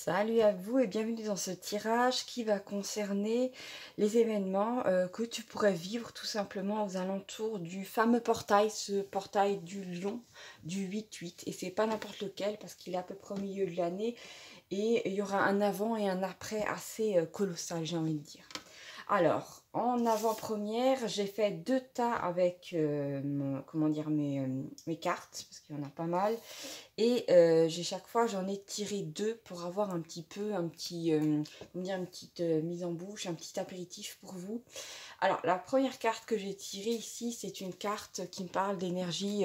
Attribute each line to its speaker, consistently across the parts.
Speaker 1: Salut à vous et bienvenue dans ce tirage qui va concerner les événements que tu pourrais vivre tout simplement aux alentours du fameux portail, ce portail du lion du 8-8. Et c'est pas n'importe lequel parce qu'il est à peu près au milieu de l'année et il y aura un avant et un après assez colossal, j'ai envie de dire. Alors, en avant-première, j'ai fait deux tas avec comment dire, mes cartes, parce qu'il y en a pas mal. Et j'ai chaque fois, j'en ai tiré deux pour avoir un petit peu, comment dire, une petite mise en bouche, un petit apéritif pour vous. Alors, la première carte que j'ai tirée ici, c'est une carte qui me parle d'énergie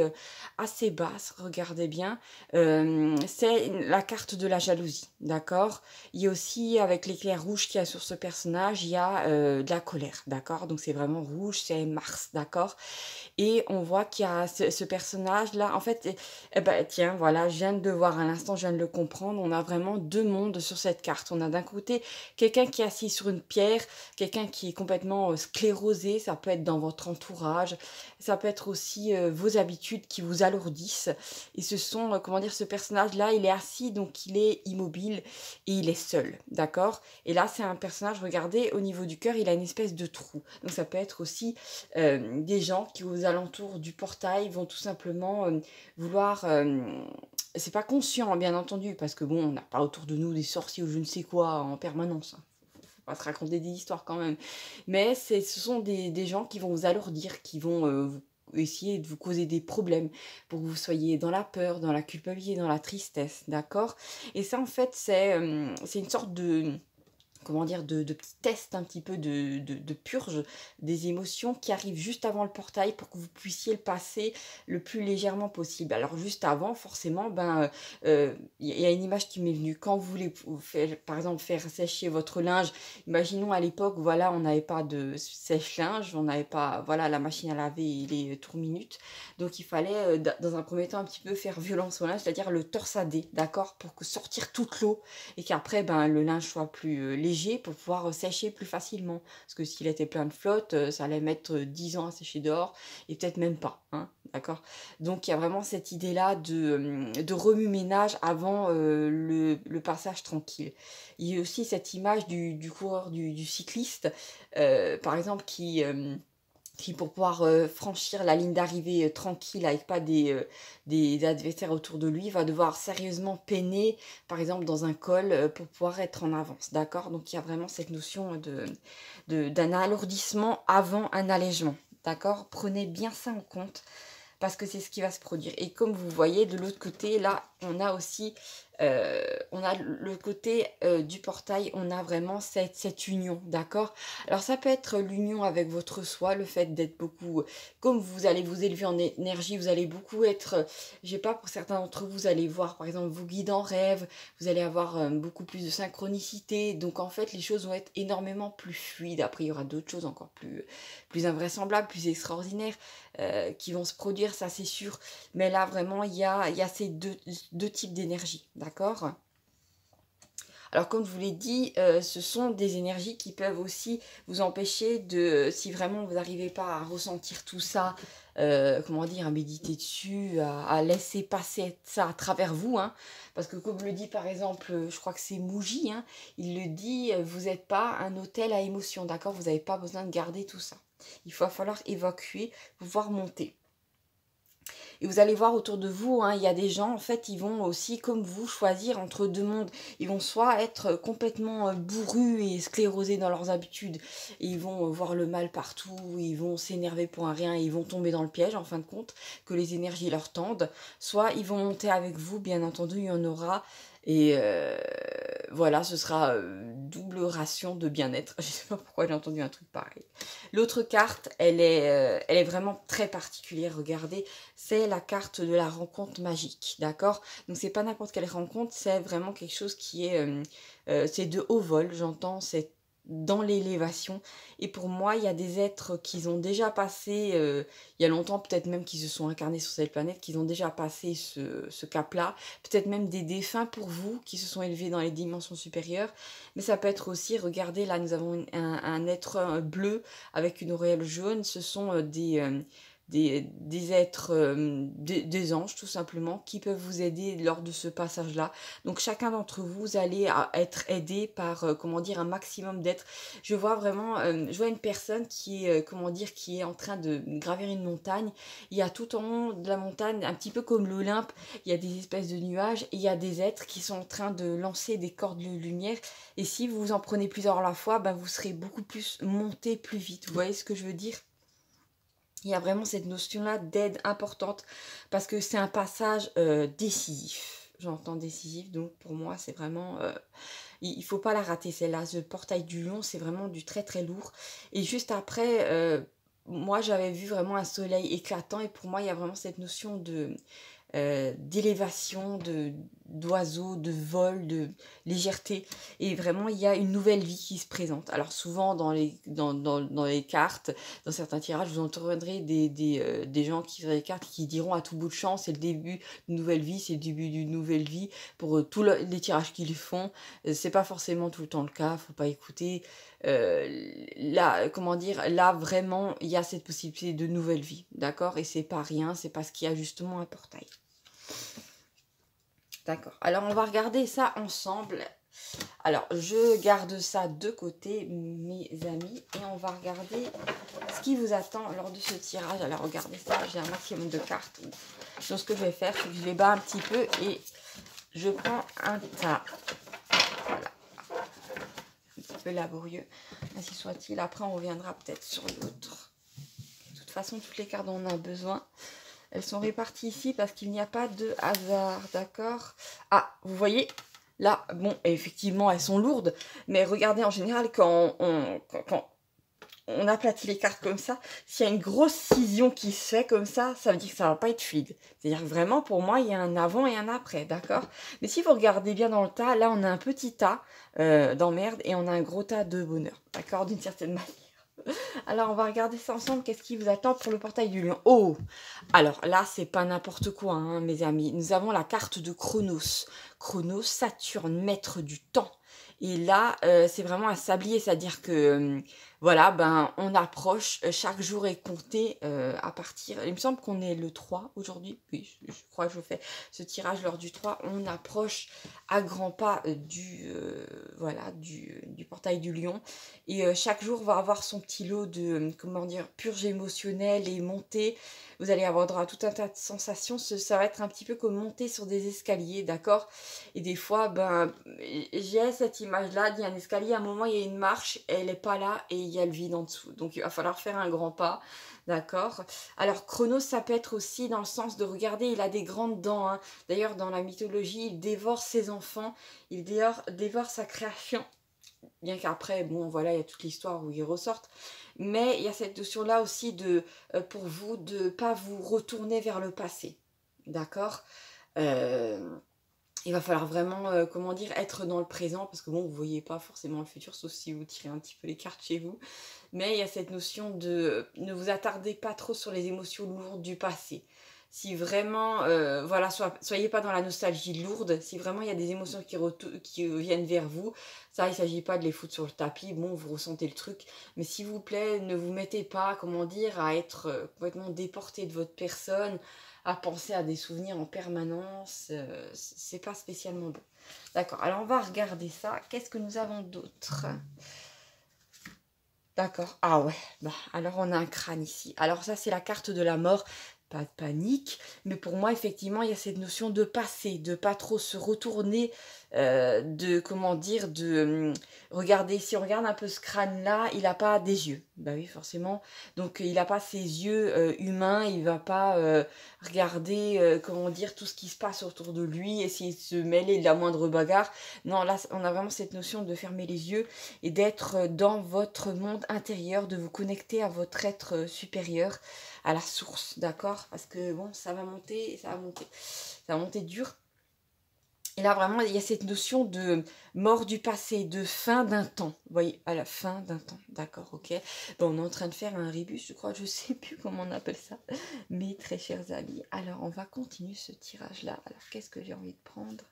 Speaker 1: assez basse, regardez bien. C'est la carte de la jalousie, d'accord? Il y a aussi, avec l'éclair rouge qu'il y a sur ce personnage, il y a de la colère, d'accord? Donc c'est vraiment rouge, c'est Mars, d'accord? Et on voit qu'il y a ce personnage-là. En fait, ben, tiens, voilà, je viens de le voir à l'instant, je viens de le comprendre. On a vraiment deux mondes sur cette carte. On a d'un côté quelqu'un qui est assis sur une pierre, quelqu'un qui est complètement sclérosé. Ça peut être dans votre entourage. Ça peut être aussi vos habitudes qui vous alourdissent. Et ce sont, comment dire, ce personnage-là, il est assis, donc il est immobile et il est seul, d'accord? Et là, c'est un personnage, regardez, au niveau du cœur, il a une espèce de trou. Donc ça peut être aussi des gens qui aux alentours du portail vont tout simplement vouloir c'est pas conscient hein, bien entendu parce que bon on n'a pas autour de nous des sorciers ou je ne sais quoi en permanence hein. Faut pas se raconter des histoires quand même, mais ce sont des gens qui vont vous alourdir, qui vont essayer de vous causer des problèmes pour que vous soyez dans la peur, dans la culpabilité, dans la tristesse, d'accord? Et ça en fait c'est une sorte de comment dire, de petits tests un petit peu de purge des émotions qui arrivent juste avant le portail pour que vous puissiez le passer le plus légèrement possible. Alors juste avant, forcément, il y a une image qui m'est venue. Quand vous voulez faire, par exemple faire sécher votre linge, imaginons à l'époque, voilà, on n'avait pas de sèche-linge, on n'avait pas, voilà, la machine à laver et les tours minutes. Donc il fallait, dans un premier temps, un petit peu faire violence au linge, c'est-à-dire le torsader, d'accord, pour que sortir toute l'eau et qu'après ben, le linge soit plus léger pour pouvoir sécher plus facilement. Parce que s'il était plein de flotte, ça allait mettre 10 ans à sécher dehors et peut-être même pas. Hein, d'accord. Donc il y a vraiment cette idée-là de remue-ménage avant le passage tranquille. Il y a aussi cette image du coureur, du cycliste, par exemple, qui pour pouvoir franchir la ligne d'arrivée tranquille avec pas des adversaires autour de lui, va devoir sérieusement peiner, par exemple dans un col, pour pouvoir être en avance, d'accord? Donc il y a vraiment cette notion d'un alourdissement avant un allègement, d'accord? Prenez bien ça en compte parce que c'est ce qui va se produire. Et comme vous voyez, de l'autre côté, là, on a aussi, on a le côté du portail, on a vraiment cette union, d'accord? Alors ça peut être l'union avec votre soi, le fait d'être beaucoup, comme vous allez vous élever en énergie, vous allez beaucoup être, je sais pas, pour certains d'entre vous, vous allez voir, par exemple, vous guider en rêve, vous allez avoir beaucoup plus de synchronicité, donc en fait, les choses vont être énormément plus fluides. Après, il y aura d'autres choses encore plus invraisemblables, plus extraordinaires qui vont se produire, ça c'est sûr. Mais là, vraiment, il y a ces deux types d'énergie, d'accord? Alors, comme je vous l'ai dit, ce sont des énergies qui peuvent aussi vous empêcher de, si vraiment vous n'arrivez pas à ressentir tout ça, comment dire, à méditer dessus, à laisser passer ça à travers vous, hein, parce que comme le dit par exemple, je crois que c'est Mouji, hein, il le dit, vous n'êtes pas un hôtel à émotions, d'accord? Vous n'avez pas besoin de garder tout ça. Il va falloir évacuer, pouvoir monter. Et vous allez voir autour de vous, hein, il y a des gens, en fait, ils vont aussi, comme vous, choisir entre deux mondes. Ils vont soit être complètement bourrus et sclérosés dans leurs habitudes, et ils vont voir le mal partout, ils vont s'énerver pour un rien, et ils vont tomber dans le piège, en fin de compte, que les énergies leur tendent. Soit ils vont monter avec vous, bien entendu, il y en aura. Et voilà, ce sera double ration de bien-être. Je sais pas pourquoi j'ai entendu un truc pareil. L'autre carte, elle est vraiment très particulière. Regardez, c'est la carte de la rencontre magique, d'accord? Donc c'est pas n'importe quelle rencontre, c'est vraiment quelque chose qui est, c'est de haut vol, j'entends, c'est dans l'élévation. Et pour moi, il y a des êtres qui ont déjà passé, il y a longtemps, peut-être même qui se sont incarnés sur cette planète, qui ont déjà passé ce cap-là. Peut-être même des défunts pour vous, qui se sont élevés dans les dimensions supérieures. Mais ça peut être aussi, regardez, là, nous avons un être bleu avec une auréole jaune. Ce sont des êtres, des anges tout simplement, qui peuvent vous aider lors de ce passage-là. Donc chacun d'entre vous, vous allez être aidé par, comment dire, un maximum d'êtres. Je vois vraiment, je vois une personne qui est, comment dire, qui est en train de gravir une montagne. Il y a tout en haut de la montagne, un petit peu comme l'Olympe, il y a des espèces de nuages, et il y a des êtres qui sont en train de lancer des cordes de lumière. Et si vous en prenez plusieurs à la fois, ben vous serez beaucoup plus monté plus vite. Vous voyez ce que je veux dire? Il y a vraiment cette notion-là d'aide importante parce que c'est un passage décisif. J'entends décisif, donc pour moi, c'est vraiment... il ne faut pas la rater, celle-là. Ce portail du lion, c'est vraiment du très très lourd. Et juste après, moi, j'avais vu vraiment un soleil éclatant. Et pour moi, il y a vraiment cette notion de d'élévation, d'oiseaux, de vol, de légèreté. Et vraiment, il y a une nouvelle vie qui se présente. Alors souvent, dans les cartes, dans certains tirages, vous entendrez des gens qui tirent les cartes qui diront à tout bout de champ, c'est le début d'une nouvelle vie, c'est le début d'une nouvelle vie. Pour tous les tirages qu'ils font, c'est pas forcément tout le temps le cas, faut pas écouter. Là, comment dire, là vraiment, il y a cette possibilité de nouvelle vie, d'accord? Et c'est pas rien, c'est parce qu'il y a justement un portail. D'accord. Alors, on va regarder ça ensemble. Alors, je garde ça de côté, mes amis, et on va regarder ce qui vous attend lors de ce tirage. Alors, regardez ça, j'ai un maximum de cartes. Donc, ce que je vais faire, c'est que je les bats un petit peu et je prends un tas. Voilà. Un petit peu laborieux, ainsi soit-il. Après, on reviendra peut-être sur l'autre. De toute façon, toutes les cartes dont on a besoin, elles sont réparties ici parce qu'il n'y a pas de hasard, d'accord? Ah, vous voyez, là, bon, effectivement, elles sont lourdes, mais regardez, en général, quand on aplatit les cartes comme ça, s'il y a une grosse scission qui se fait comme ça veut dire que ça va pas être fluide. C'est-à-dire que vraiment, pour moi, il y a un avant et un après, d'accord? Mais si vous regardez bien dans le tas, là, on a un petit tas d'emmerde et on a un gros tas de bonheur, d'accord? D'une certaine manière. Alors, on va regarder ça ensemble. Qu'est-ce qui vous attend pour le portail du lion? Oh! Alors là, c'est pas n'importe quoi, hein, mes amis. Nous avons la carte de Chronos. Chronos, Saturne, maître du temps. Et là, c'est vraiment un sablier, c'est-à-dire que, voilà, ben, on approche, chaque jour est compté à partir... Il me semble qu'on est le 3 aujourd'hui. Oui, je crois que je fais ce tirage lors du 3. On approche à grands pas voilà, du portail du lion. Et chaque jour va avoir son petit lot de, comment dire, purge émotionnelle et montée. Vous allez avoir droit à tout un tas de sensations. Ça va être un petit peu comme monter sur des escaliers, d'accord? Et des fois, ben, j'ai cette image-là, il y a un escalier, à un moment, il y a une marche, elle n'est pas là, et il y a le vide en dessous. Donc, il va falloir faire un grand pas, d'accord? Alors, Chronos, ça peut être aussi dans le sens de, regarder, il a des grandes dents, hein. D'ailleurs, dans la mythologie, il dévore ses enfants, il dévore sa création. Bien qu'après, bon, voilà, il y a toute l'histoire où ils ressortent. Mais il y a cette notion-là aussi de, pour vous, de ne pas vous retourner vers le passé. D'accord? Il va falloir vraiment, comment dire, être dans le présent. Parce que bon, vous ne voyez pas forcément le futur, sauf si vous tirez un petit peu les cartes chez vous. Mais il y a cette notion de ne vous attardez pas trop sur les émotions lourdes du passé. Si vraiment, voilà, soyez pas dans la nostalgie lourde. Si vraiment il y a des émotions qui viennent vers vous, ça, il ne s'agit pas de les foutre sur le tapis. Bon, vous ressentez le truc. Mais s'il vous plaît, ne vous mettez pas, comment dire, à être complètement déporté de votre personne, à penser à des souvenirs en permanence. C'est pas spécialement bon. D'accord, alors on va regarder ça. Qu'est-ce que nous avons d'autre? D'accord. Ah ouais, bah, alors on a un crâne ici. Alors ça, c'est la carte de la mort. Pas de panique, mais pour moi, effectivement, il y a cette notion de passer, de pas trop se retourner, de, comment dire, de... regardez, si on regarde un peu ce crâne-là, il n'a pas des yeux. Bah oui, forcément. Donc, il n'a pas ses yeux humains, il va pas regarder, comment dire, tout ce qui se passe autour de lui, essayer de se mêler de la moindre bagarre. Non, là, on a vraiment cette notion de fermer les yeux et d'être dans votre monde intérieur, de vous connecter à votre être supérieur, à la source, d'accord? Parce que bon, ça va monter, ça va monter dur. Et là, vraiment, il y a cette notion de mort du passé, de fin d'un temps. Vous voyez, à la fin d'un temps, d'accord, ok. Bon, on est en train de faire un rébus, je crois, je sais plus comment on appelle ça. Mes très chers amis, alors on va continuer ce tirage-là. Alors, qu'est-ce que j'ai envie de prendre?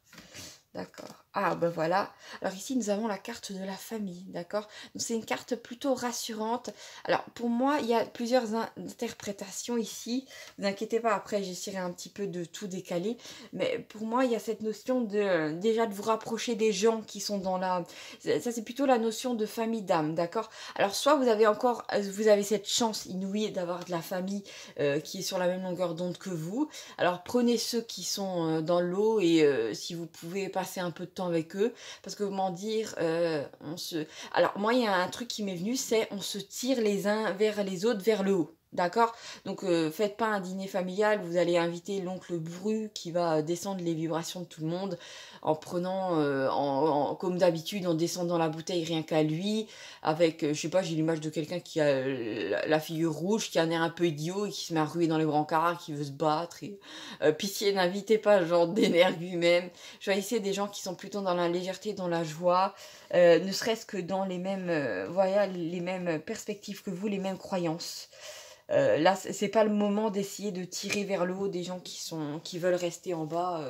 Speaker 1: D'accord, Ah ben voilà. Alors ici nous avons la carte de la famille, d'accord? Donc c'est une carte plutôt rassurante. Alors pour moi, il y a plusieurs interprétations ici. Ne vous inquiétez pas, après j'essaierai un petit peu de tout décaler. Mais pour moi, il y a cette notion de déjà de vous rapprocher des gens qui sont dans la. Ça c'est plutôt la notion de famille d'âme, d'accord? Alors soit vous avez cette chance inouïe d'avoir de la famille qui est sur la même longueur d'onde que vous. Alors prenez ceux qui sont dans l'eau et si vous pouvez passer un peu de temps avec eux, parce que comment dire, on se... Alors moi il y a un truc qui m'est venu, c'est on se tire les uns vers les autres vers le haut. D'accord? Donc faites pas un dîner familial, vous allez inviter l'oncle Bru qui va descendre les vibrations de tout le monde en prenant, comme d'habitude, en descendant la bouteille rien qu'à lui, avec, je sais pas, j'ai l'image de quelqu'un qui a la figure rouge, qui a un air un peu idiot et qui se met à ruer dans les brancards, qui veut se battre. Et, pitié, n'invitez pas ce genre d'énergie-même. Choisissez des gens qui sont plutôt dans la légèreté, dans la joie, ne serait-ce que dans les mêmes, voilà, les mêmes perspectives que vous, les mêmes croyances. Là, c'est pas le moment d'essayer de tirer vers le haut des gens qui veulent rester en bas.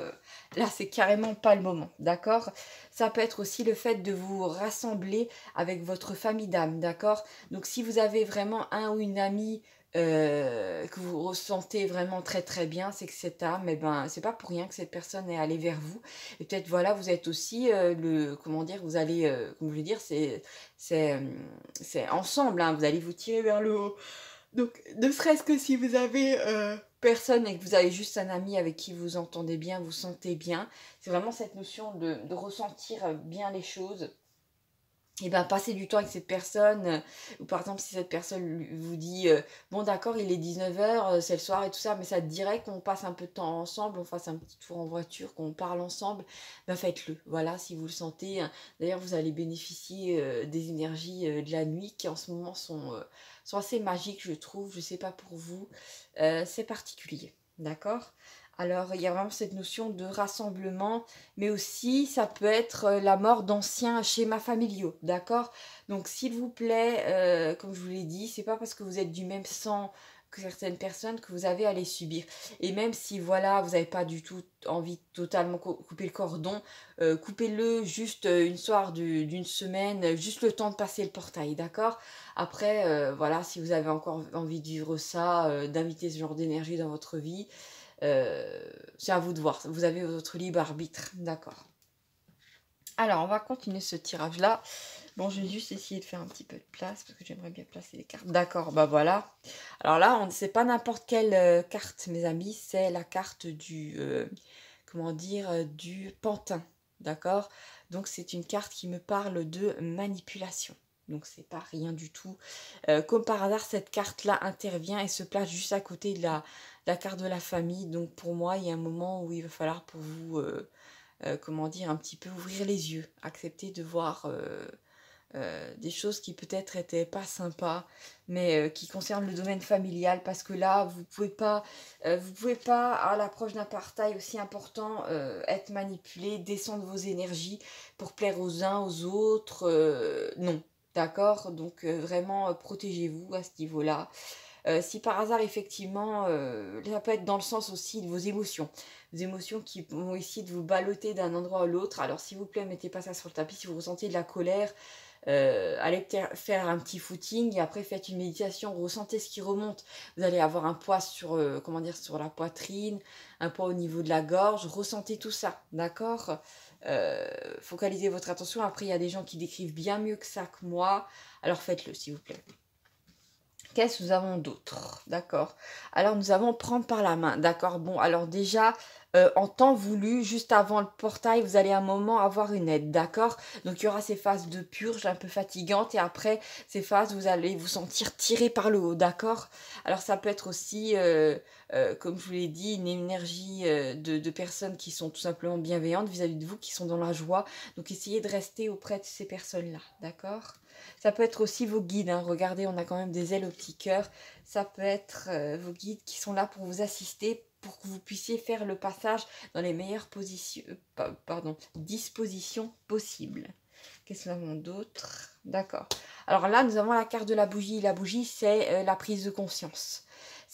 Speaker 1: Là, c'est carrément pas le moment, d'accord? Ça peut être aussi le fait de vous rassembler avec votre famille d'âme, d'accord? Donc, si vous avez vraiment un ou une amie que vous ressentez vraiment très très bien, c'est que cette âme, eh ben, c'est pas pour rien que cette personne est allée vers vous. Et peut-être, voilà, vous êtes aussi comment dire, vous allez, comme je veux dire, c'est, euh, c'est ensemble, hein, vous allez vous tirer vers le haut. Donc, ne serait-ce que si vous avez personne et que vous avez juste un ami avec qui vous entendez bien, vous sentez bien, c'est vraiment cette notion de ressentir bien les choses. Et ben passer du temps avec cette personne, ou par exemple si cette personne vous dit bon d'accord il est 19h, c'est le soir et tout ça, mais ça te dirait qu'on passe un peu de temps ensemble, on fasse un petit tour en voiture, qu'on parle ensemble, ben faites-le, voilà si vous le sentez. D'ailleurs vous allez bénéficier des énergies de la nuit qui en ce moment sont assez magiques je trouve, je sais pas pour vous, c'est particulier, d'accord? Alors il y a vraiment cette notion de rassemblement, mais aussi ça peut être la mort d'anciens schémas familiaux, d'accord? Donc s'il vous plaît, comme je vous l'ai dit, c'est pas parce que vous êtes du même sang que certaines personnes que vous avez à les subir. Et même si voilà, vous n'avez pas du tout envie de totalement couper le cordon, coupez-le juste une soirée d'une semaine, juste le temps de passer le portail, d'accord? Après, voilà, si vous avez encore envie de vivre ça, d'inviter ce genre d'énergie dans votre vie, c'est à vous de voir. Vous avez votre libre arbitre. D'accord. Alors, on va continuer ce tirage-là. Bon, je vais juste essayer de faire un petit peu de place parce que j'aimerais bien placer les cartes. D'accord, bah voilà. Alors là, c'est pas n'importe quelle carte, mes amis. C'est la carte du, comment dire, du pantin. D'accord? Donc, c'est une carte qui me parle de manipulation. Donc, c'est pas rien du tout. Comme par hasard, cette carte-là intervient et se place juste à côté de la carte de la famille. Donc, pour moi, il y a un moment où il va falloir pour vous, comment dire, un petit peu ouvrir les yeux, accepter de voir des choses qui peut-être étaient pas sympas, mais qui concernent le domaine familial, parce que là, vous pouvez pas à l'approche d'un partage aussi important être manipulé, descendre vos énergies pour plaire aux uns, aux autres, non. D'accord? Donc vraiment protégez-vous à ce niveau-là. Si par hasard, effectivement, ça peut être dans le sens aussi de vos émotions. Des émotions qui vont essayer de vous balloter d'un endroit à l'autre. Alors, s'il vous plaît, mettez pas ça sur le tapis. Si vous ressentez de la colère, allez faire un petit footing et après faites une méditation. Ressentez ce qui remonte. Vous allez avoir un poids sur, comment dire, sur la poitrine, un poids au niveau de la gorge. Ressentez tout ça, d'accord? Focalisez votre attention. Après, il y a des gens qui décrivent bien mieux que ça que moi. Alors, faites-le, s'il vous plaît. Qu'est-ce que nous avons d'autre? D'accord. Alors, nous avons prendre par la main. D'accord. Bon, alors déjà, en temps voulu, juste avant le portail, vous allez à un moment avoir une aide. D'accord. Donc, il y aura ces phases de purge un peu fatigantes. Et après ces phases, vous allez vous sentir tiré par le haut. D'accord. Alors, ça peut être aussi, comme je vous l'ai dit, une énergie de personnes qui sont tout simplement bienveillantes vis-à-vis de vous, qui sont dans la joie. Donc, essayez de rester auprès de ces personnes-là. D'accord. Ça peut être aussi vos guides, hein. Regardez, on a quand même des ailes au petit cœur. Ça peut être vos guides qui sont là pour vous assister, pour que vous puissiez faire le passage dans les meilleures dispositions possibles. Qu'est-ce que nous avons d'autre? D'accord. Alors là, nous avons la carte de la bougie. La bougie, c'est la prise de conscience.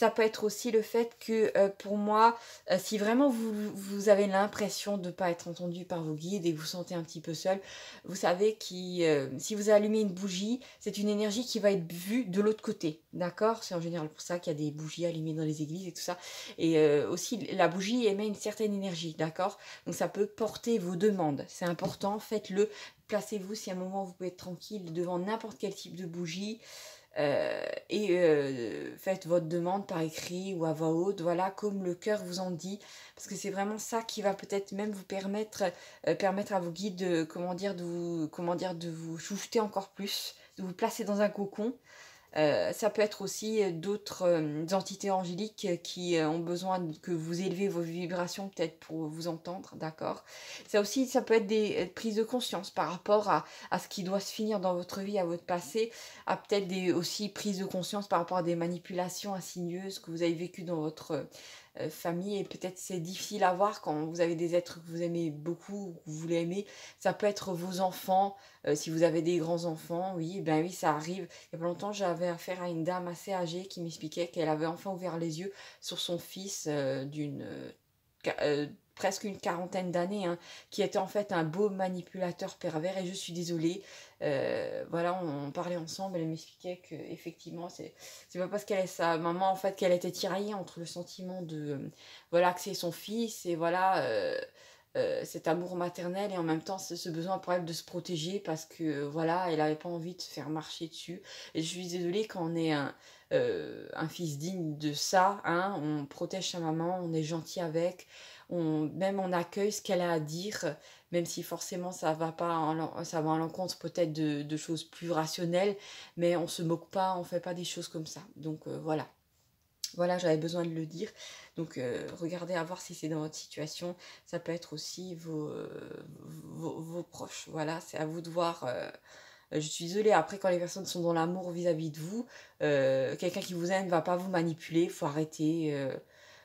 Speaker 1: Ça peut être aussi le fait que pour moi, si vraiment vous avez l'impression de ne pas être entendu par vos guides et que vous vous sentez un petit peu seul, vous savez que si vous allumez une bougie, c'est une énergie qui va être vue de l'autre côté, d'accord? C'est en général pour ça qu'il y a des bougies allumées dans les églises et tout ça. Et aussi, la bougie émet une certaine énergie, d'accord? Donc ça peut porter vos demandes. C'est important, faites-le. Placez-vous si à un moment vous pouvez être tranquille devant n'importe quel type de bougie. Faites votre demande par écrit ou à voix haute, voilà, comme le cœur vous en dit, parce que c'est vraiment ça qui va peut-être même vous permettre à vos guides de, de vous chouchouter encore plus, de vous placer dans un cocon. Ça peut être aussi d'autres entités angéliques qui ont besoin que vous élevez vos vibrations peut-être pour vous entendre, d'accord? Ça aussi, ça peut être des prises de conscience par rapport à ce qui doit se finir dans votre vie, à votre passé, à peut-être des aussi prises de conscience par rapport à des manipulations insidieuses que vous avez vécues dans votre famille, et peut-être c'est difficile à voir quand vous avez des êtres que vous aimez beaucoup, que vous voulez aimer. Ça peut être vos enfants, si vous avez des grands-enfants, oui, ben oui, ça arrive. Il y a pas longtemps, j'avais affaire à une dame assez âgée qui m'expliquait qu'elle avait enfin ouvert les yeux sur son fils presque une quarantaine d'années, hein, qui était en fait un beau manipulateur pervers. Et je suis désolée, voilà, on parlait ensemble, elle m'expliquait que effectivement c'est pas parce qu'elle est sa maman en fait qu'elle était tiraillée entre le sentiment de voilà que c'est son fils et voilà cet amour maternel, et en même temps ce besoin pour elle de se protéger parce que voilà, elle n'avait pas envie de se faire marcher dessus. Et je suis désolée, quand on est un fils digne de ça, hein, on protège sa maman, on est gentil avec, même on accueille ce qu'elle a à dire, même si forcément ça va pas ça va à l'encontre peut-être de choses plus rationnelles, mais on se moque pas, on fait pas des choses comme ça. Donc voilà. Voilà, j'avais besoin de le dire. Donc, regardez à voir si c'est dans votre situation. Ça peut être aussi vos proches. Voilà, c'est à vous de voir. Je suis désolée, après, quand les personnes sont dans l'amour vis-à-vis de vous, quelqu'un qui vous aime ne va pas vous manipuler. Il faut arrêter.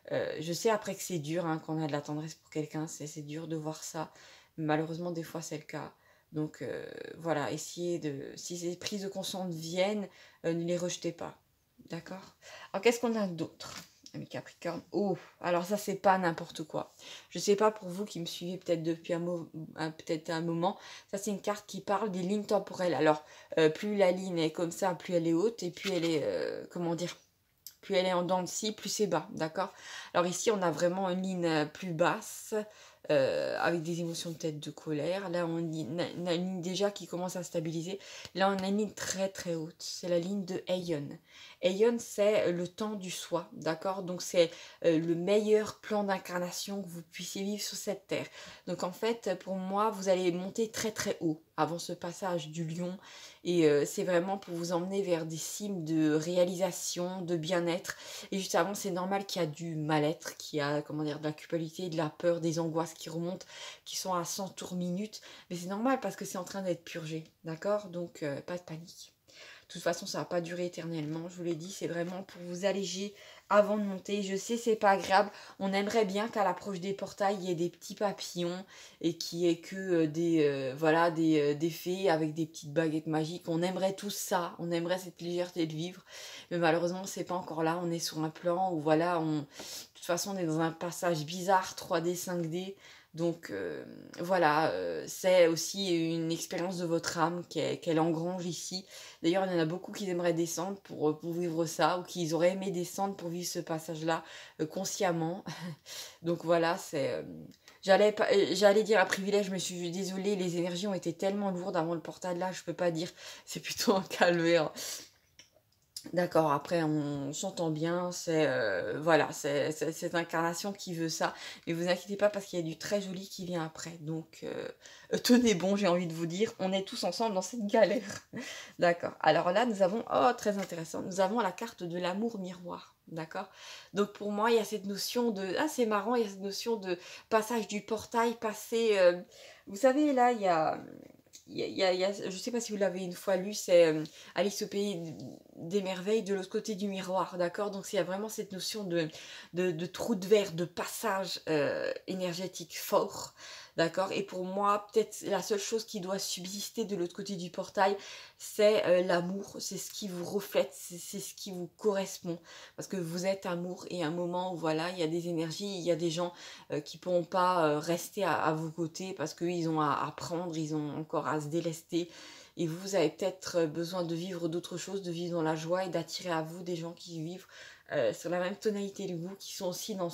Speaker 1: Je sais après que c'est dur, hein, quand on a de la tendresse pour quelqu'un. C'est dur de voir ça. Malheureusement, des fois, c'est le cas. Donc, voilà, essayez de... Si ces prises de conscience viennent, ne les rejetez pas. D'accord? Alors, qu'est-ce qu'on a d'autre, ami Capricorne? Oh, alors ça, c'est pas n'importe quoi. Je sais pas pour vous qui me suivez peut-être depuis peut-être un moment. Ça, c'est une carte qui parle des lignes temporelles. Alors, plus la ligne est comme ça, plus elle est haute, et plus elle est, comment dire, plus elle est en dents de scie, plus c'est bas, d'accord? Alors ici, on a vraiment une ligne plus basse, avec des émotions peut-être de colère. Là, on a une ligne déjà qui commence à stabiliser. Là, on a une ligne très très haute. C'est la ligne de Aeon. Aeon, c'est le temps du soi, d'accord? Donc, c'est le meilleur plan d'incarnation que vous puissiez vivre sur cette terre. Donc, en fait, pour moi, vous allez monter très très haut avant ce passage du lion. Et c'est vraiment pour vous emmener vers des cimes de réalisation, de bien-être. Et juste avant, c'est normal qu'il y a du mal-être, qu'il y a, comment dire, de la culpabilité, de la peur, des angoisses qui remontent, qui sont à 100 tours minute. Mais c'est normal parce que c'est en train d'être purgé, d'accord? Donc, pas de panique. De toute façon, ça va pas durer éternellement, je vous l'ai dit, c'est vraiment pour vous alléger avant de monter. Je sais, c'est pas agréable. On aimerait bien qu'à l'approche des portails, il y ait des petits papillons et qu'il y ait que des fées avec des petites baguettes magiques. On aimerait tout ça, on aimerait cette légèreté de vivre. Mais malheureusement, c'est pas encore là. On est sur un plan où voilà, de toute façon, on est dans un passage bizarre 3D, 5D. Donc voilà, c'est aussi une expérience de votre âme qu'elle engrange ici. D'ailleurs, il y en a beaucoup qui aimeraient descendre pour vivre ça, ou qui auraient aimé descendre pour vivre ce passage-là consciemment. Donc voilà, j'allais dire un privilège, je me suis désolée, les énergies ont été tellement lourdes avant le portail là, je peux pas dire, c'est plutôt un calvaire. D'accord, après on s'entend bien, voilà, c'est cette incarnation qui veut ça. Mais vous inquiétez pas parce qu'il y a du très joli qui vient après. Donc tenez bon, j'ai envie de vous dire, on est tous ensemble dans cette galère. D'accord. Alors là, nous avons, oh très intéressant, nous avons la carte de l'amour miroir. D'accord. Donc pour moi, il y a cette notion de, ah c'est marrant, il y a cette notion de passage du portail, vous savez là, je ne sais pas si vous l'avez une fois lu, c'est Alice au pays des merveilles de l'autre côté du miroir, d'accord? Donc il y a vraiment cette notion de trou de verre, de passage énergétique fort. d'accord? Et pour moi, peut-être la seule chose qui doit subsister de l'autre côté du portail, c'est l'amour, c'est ce qui vous reflète, c'est ce qui vous correspond. Parce que vous êtes amour et à un moment où voilà, il y a des énergies, il y a des gens qui ne pourront pas rester à vos côtés parce qu'ils ont à apprendre, ils ont encore à se délester. Et vous avez peut-être besoin de vivre d'autres choses, de vivre dans la joie et d'attirer à vous des gens qui vivent sur la même tonalité que vous, qui sont aussi dans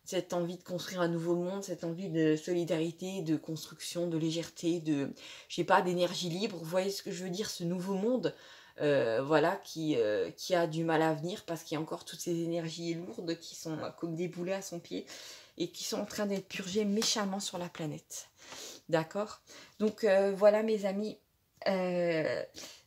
Speaker 1: cette envie de construire un nouveau monde, cette envie de solidarité, de construction, de légèreté, je sais pas, d'énergie libre. Vous voyez ce que je veux dire, ce nouveau monde, voilà, qui a du mal à venir parce qu'il y a encore toutes ces énergies lourdes qui sont comme des boulets à son pied et qui sont en train d'être purgées méchamment sur la planète. D'accord? Donc voilà mes amis,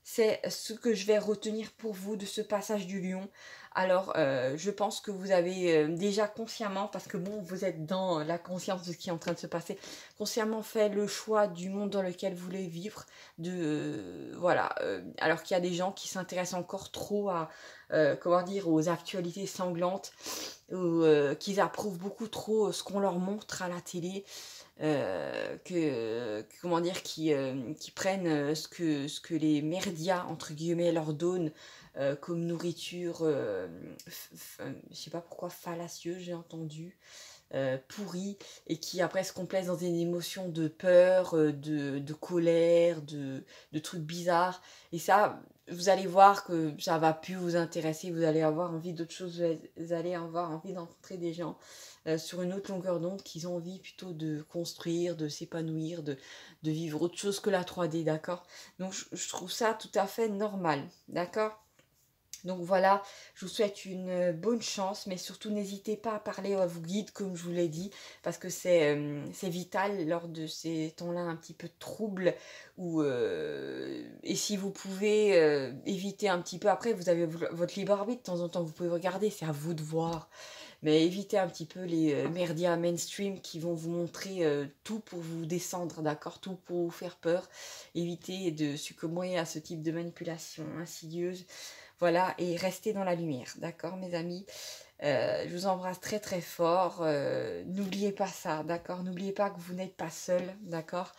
Speaker 1: c'est ce que je vais retenir pour vous de ce passage du lion. Alors, je pense que vous avez déjà consciemment, parce que bon, vous êtes dans la conscience de ce qui est en train de se passer, consciemment fait le choix du monde dans lequel vous voulez vivre. Voilà. Alors qu'il y a des gens qui s'intéressent encore trop à, comment dire, aux actualités sanglantes, ou qu'ils approuvent beaucoup trop ce qu'on leur montre à la télé. Comment dire, qui prennent ce que les merdias, entre guillemets, leur donnent comme nourriture, je sais pas pourquoi, fallacieuse, j'ai entendu, pourrie, et qui après se complaisent dans des émotions de peur, de colère, de trucs bizarres. Et ça, vous allez voir que ça va plus vous intéresser, vous allez avoir envie d'autre chose, vous allez avoir envie d'encontrer des gens sur une autre longueur d'onde qui ont envie plutôt de construire, de s'épanouir, de vivre autre chose que la 3D, d'accord? Donc je trouve ça tout à fait normal, d'accord? Donc voilà, je vous souhaite une bonne chance, mais surtout n'hésitez pas à parler à vos guides, comme je vous l'ai dit, parce que c'est vital lors de ces temps-là un petit peu troubles. Et si vous pouvez éviter un petit peu, après vous avez votre libre arbitre, de temps en temps vous pouvez regarder, c'est à vous de voir. Mais évitez un petit peu les merdias mainstream qui vont vous montrer tout pour vous descendre, d'accord? Tout pour vous faire peur. Évitez de succomber à ce type de manipulation insidieuse. Voilà, et restez dans la lumière, d'accord mes amis? Je vous embrasse très très fort. N'oubliez pas ça, d'accord? N'oubliez pas que vous n'êtes pas seul, d'accord?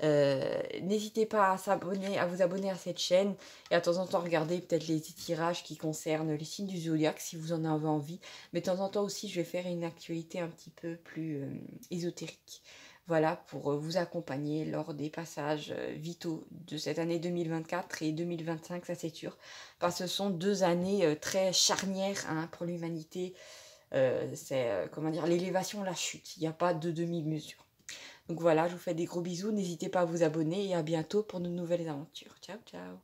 Speaker 1: N'hésitez pas à s'abonner, à vous abonner à cette chaîne et à temps en temps regarder peut-être les tirages qui concernent les signes du zodiaque si vous en avez envie. Mais de temps en temps aussi, je vais faire une actualité un petit peu plus ésotérique. Voilà, pour vous accompagner lors des passages vitaux de cette année 2024 et 2025, ça c'est sûr. Parce que ce sont 2 années très charnières hein, pour l'humanité. C'est, comment dire, l'élévation, la chute. Il n'y a pas de demi-mesure. Donc voilà, je vous fais des gros bisous. N'hésitez pas à vous abonner et à bientôt pour de nouvelles aventures. Ciao, ciao.